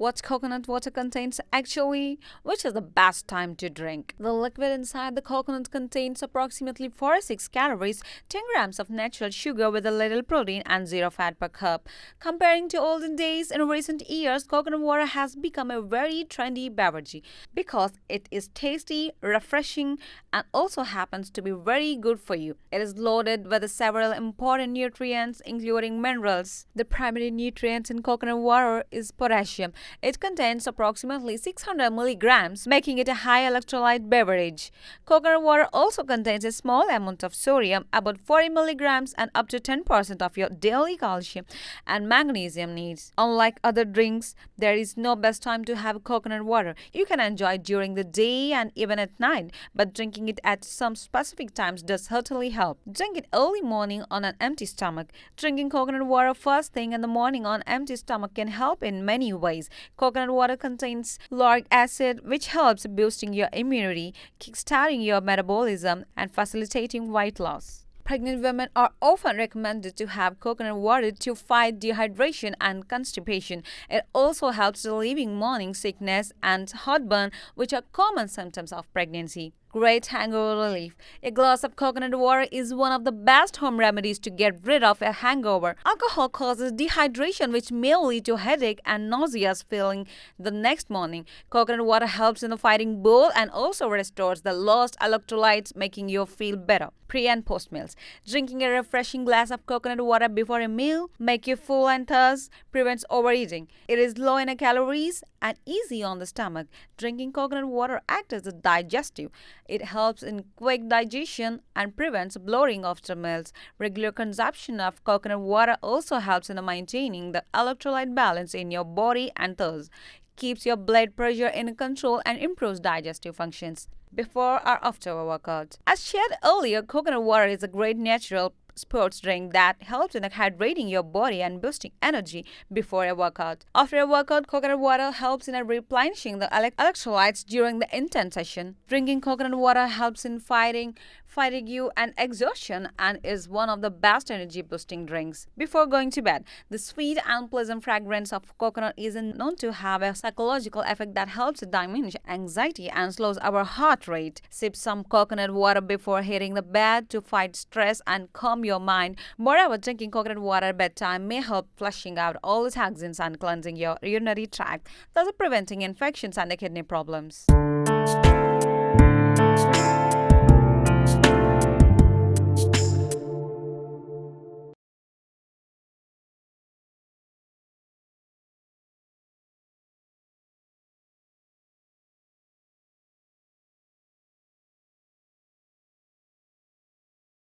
what coconut water contains actually, which is the best time to drink. The liquid inside the coconut contains approximately 46 calories, 10 grams of natural sugar with a little protein, and zero fat per cup. Comparing to olden days, in recent years, coconut water has become a very trendy beverage because it is tasty, refreshing, and also happens to be very good for you. It is loaded with several important nutrients, including minerals. The primary nutrient in coconut water is potassium. It contains approximately 600 milligrams, making it a high electrolyte beverage. Coconut water also contains a small amount of sodium, about 40 milligrams, and up to 10% of your daily calcium and magnesium needs. Unlike other drinks, there is no best time to have coconut water. You can enjoy it during the day and even at night, but drinking it at some specific times does certainly help. Drink it early morning on an empty stomach. Drinking coconut water first thing in the morning on empty stomach can help in many ways. Coconut water contains lauric acid, which helps boosting your immunity, kickstarting your metabolism, and facilitating weight loss. Pregnant women are often recommended to have coconut water to fight dehydration and constipation. It also helps relieving morning sickness and heartburn, which are common symptoms of pregnancy. Great hangover relief. A glass of coconut water is one of the best home remedies to get rid of a hangover. Alcohol causes dehydration, which may lead to headache and nauseous feeling the next morning. Coconut water helps in the fighting both and also restores the lost electrolytes, making you feel better. Pre and post meals. Drinking a refreshing glass of coconut water before a meal make you full and thus prevents overeating. It is low in calories and easy on the stomach. Drinking coconut water acts as a digestive. It helps in quick digestion and prevents bloating after meals. Regular consumption of coconut water also helps in maintaining the electrolyte balance in your body and thus keeps your blood pressure in control and improves digestive functions before or after a workout. As shared earlier, coconut water is a great natural sports drink that helps in hydrating your body and boosting energy before a workout. After a workout, coconut water helps in replenishing the electrolytes during the intense session. Drinking coconut water helps in fighting fatigue and exhaustion and is one of the best energy boosting drinks. Before going to bed, the sweet and pleasant fragrance of coconut is known to have a psychological effect that helps diminish anxiety and slows our heart rate. Sip some coconut water before hitting the bed to fight stress and calm your mind. Moreover, drinking coconut water at bedtime may help flushing out all the toxins and cleansing your urinary tract, thus preventing infections and the kidney problems.